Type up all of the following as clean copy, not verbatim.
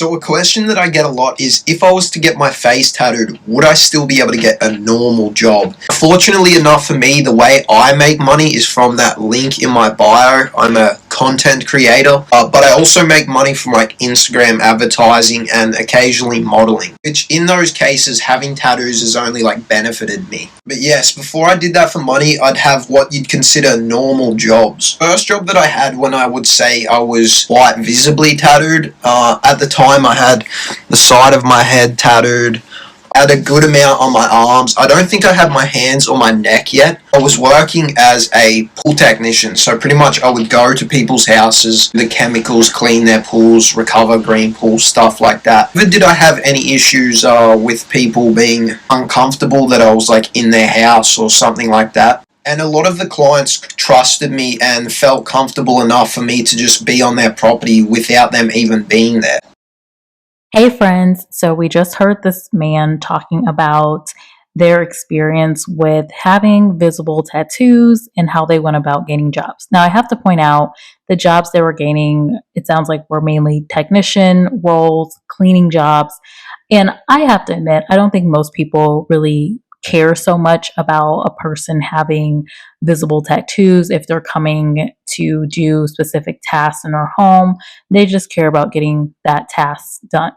So a question that I get a lot is, if I was to get my face tattooed, would I still be able to get a normal job? Fortunately enough for me, the way I make money is from that link in my bio. I'm a content creator, but I also make money from like Instagram advertising and occasionally modeling, which in those cases having tattoos has only like benefited me. But yes, before I did that for money, I'd have what you'd consider normal jobs. First job that I had when I would say I was quite visibly tattooed, at the time I had the side of my head tattooed. I had a good amount on my arms. I don't think I had my hands or my neck yet. I was working as a pool technician, so pretty much I would go to people's houses, the chemicals, clean their pools, recover green pools, stuff like that. Never did I have any issues with people being uncomfortable that I was like in their house or something like that. And a lot of the clients trusted me and felt comfortable enough for me to just be on their property without them even being there. Hey friends, so we just heard this man talking about their experience with having visible tattoos and how they went about gaining jobs. Now I have to point out the jobs they were gaining, it sounds like were mainly technician roles, cleaning jobs. And I have to admit, I don't think most people really care so much about a person having visible tattoos if they're coming to do specific tasks in their home. They just care about getting that task done.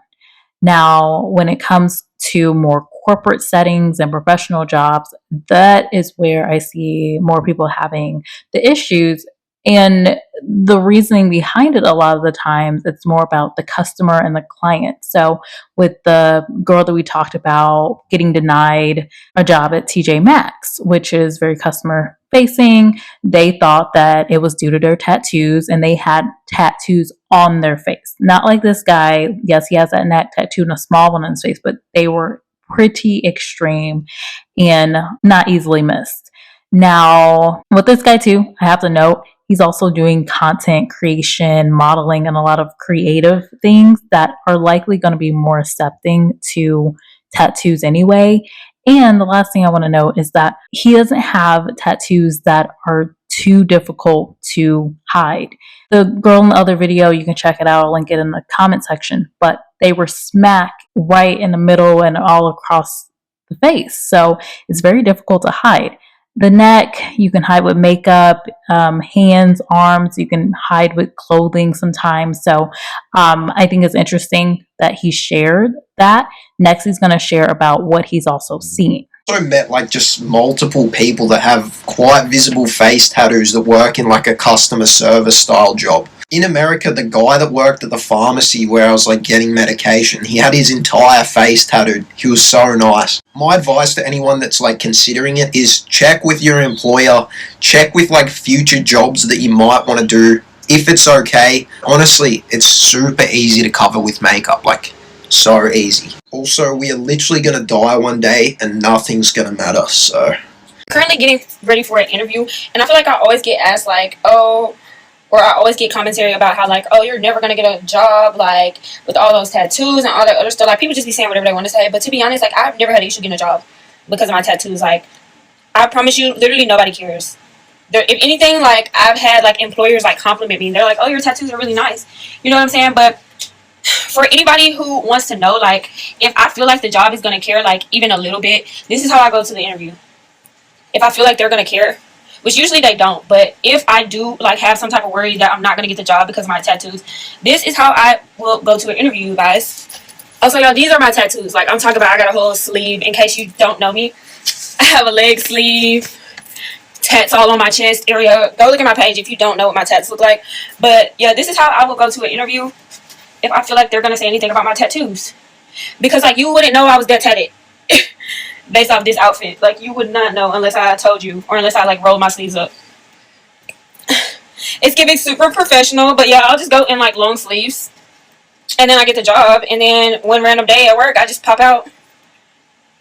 Now, when it comes to more corporate settings and professional jobs, that is where I see more people having the issues. And the reasoning behind it, a lot of the times, it's more about the customer and the client. So, with the girl that we talked about getting denied a job at TJ Maxx, which is very customer facing, they thought that it was due to their tattoos, and they had tattoos on their face. Not like this guy. Yes, he has that neck tattoo and a small one on his face, but they were pretty extreme and not easily missed. Now, with this guy too, I have to note, he's also doing content creation, modeling, and a lot of creative things that are likely going to be more accepting to tattoos anyway. And the last thing I want to note is that he doesn't have tattoos that are too difficult to hide. The girl in the other video, you can check it out, I'll link it in the comment section, but they were smack right in the middle and all across the face. So it's very difficult to hide. The neck, you can hide with makeup, hands, arms, you can hide with clothing sometimes. So I think it's interesting that he shared that. Next, he's going to share about what he's also seeing. I met like just multiple people that have quite visible face tattoos that work in like a customer service style job. In America, the guy that worked at the pharmacy where I was like getting medication, he had his entire face tattooed. He was so nice. My advice to anyone that's like considering it is check with your employer, check with like future jobs that you might want to do. If it's okay, honestly, it's super easy to cover with makeup, like so easy. Also, we are literally going to die one day and nothing's going to matter, so. Currently getting ready for an interview, and I feel like I always get asked like, oh, or I always get commentary about how like, oh, you're never going to get a job like with all those tattoos and all that other stuff. Like people just be saying whatever they want to say, but to be honest, like I've never had an issue getting a job because of my tattoos. Like I promise you, literally nobody cares. If anything, like I've had like employers like compliment me. They're like, oh, your tattoos are really nice. You know what I'm saying? But for anybody who wants to know, like, if I feel like the job is going to care, like, even a little bit, this is how I go to the interview. If I feel like they're going to care, which usually they don't, but if I do, like, have some type of worry that I'm not going to get the job because of my tattoos, this is how I will go to an interview, you guys. Also, y'all, these are my tattoos. Like, I'm talking about I got a whole sleeve. In case you don't know me, I have a leg sleeve, tats all on my chest area. Go look at my page if you don't know what my tats look like. But, yeah, this is how I will go to an interview if I feel like they're going to say anything about my tattoos. Because, like, you wouldn't know I was that tatted based off this outfit. Like, you would not know unless I told you or unless I, like, rolled my sleeves up. It's giving super professional, but, yeah, I'll just go in, like, long sleeves. And then I get the job. And then one random day at work, I just pop out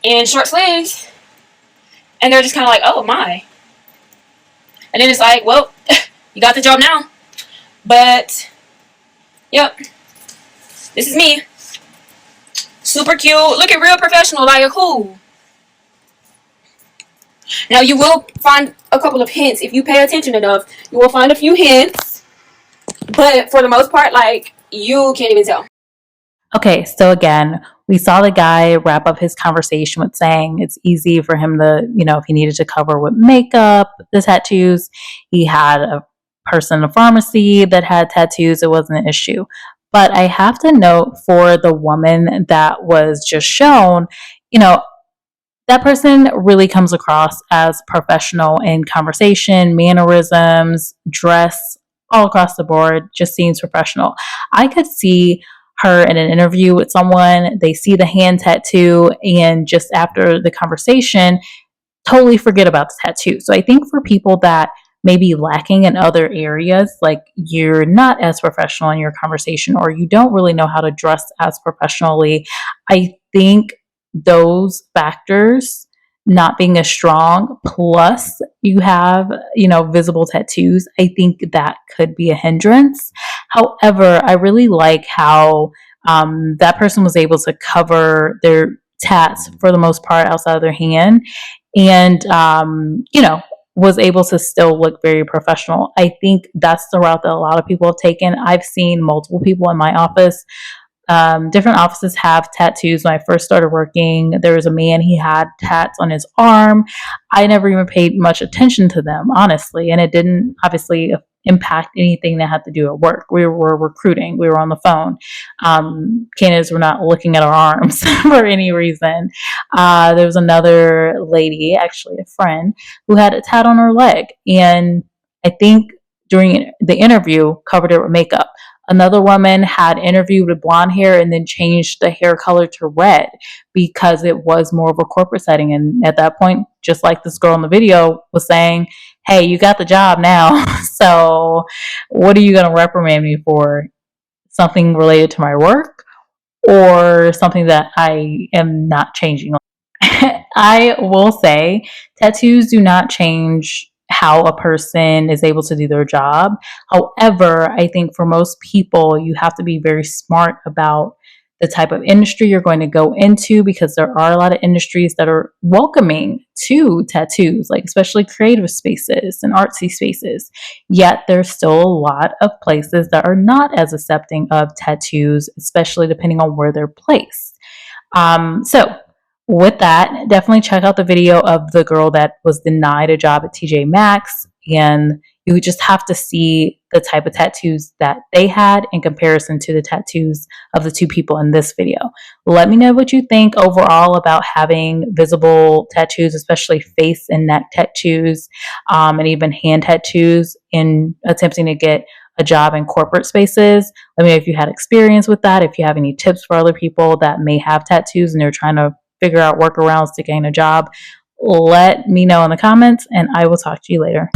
in short sleeves. And they're just kind of like, oh, my. And then it's like, well, you got the job now. But, yep. This is me. Super cute. Looking real professional. Like, cool. Now, you will find a couple of hints. If you pay attention enough, you will find a few hints. But for the most part, like, you can't even tell. Okay, so again, we saw the guy wrap up his conversation with saying it's easy for him to, if he needed to cover with makeup, the tattoos. He had a person in a pharmacy that had tattoos, it wasn't an issue. But I have to note for the woman that was just shown, you know, that person really comes across as professional in conversation, mannerisms, dress, all across the board, just seems professional. I could see her in an interview with someone, they see the hand tattoo, and just after the conversation, totally forget about the tattoo. So I think for people that may be lacking in other areas, like you're not as professional in your conversation or you don't really know how to dress as professionally, I think those factors not being as strong plus you have visible tattoos, I think that could be a hindrance. However, I really like how that person was able to cover their tats for the most part outside of their hand, and was able to still look very professional. I think that's the route that a lot of people have taken. I've seen multiple people in my office. Different offices have tattoos. When I first started working, there was a man, he had tats on his arm. I never even paid much attention to them, honestly, and it didn't obviously impact anything that had to do at work. We were recruiting, we were on the phone. Candidates were not looking at our arms for any reason. There was another lady, actually a friend, who had a tat on her leg, and I think during the interview covered it with makeup. Another woman had interviewed with blonde hair and then changed the hair color to red because it was more of a corporate setting. And at that point, just like this girl in the video was saying, hey, you got the job now. So what are you going to reprimand me for? Something related to my work or something that I am not changing? I will say tattoos do not change how a person is able to do their job. However, I think for most people, you have to be very smart about the type of industry you're going to go into because there are a lot of industries that are welcoming to tattoos, like especially creative spaces and artsy spaces. Yet there's still a lot of places that are not as accepting of tattoos, especially depending on where they're placed. So with that, definitely check out the video of the girl that was denied a job at TJ Maxx, and you just have to see the type of tattoos that they had in comparison to the tattoos of the two people in this video. Let me know what you think overall about having visible tattoos, especially face and neck tattoos, and even hand tattoos in attempting to get a job in corporate spaces. Let me know if you had experience with that, if you have any tips for other people that may have tattoos and they're trying to figure out workarounds to gain a job. Let me know in the comments, and I will talk to you later.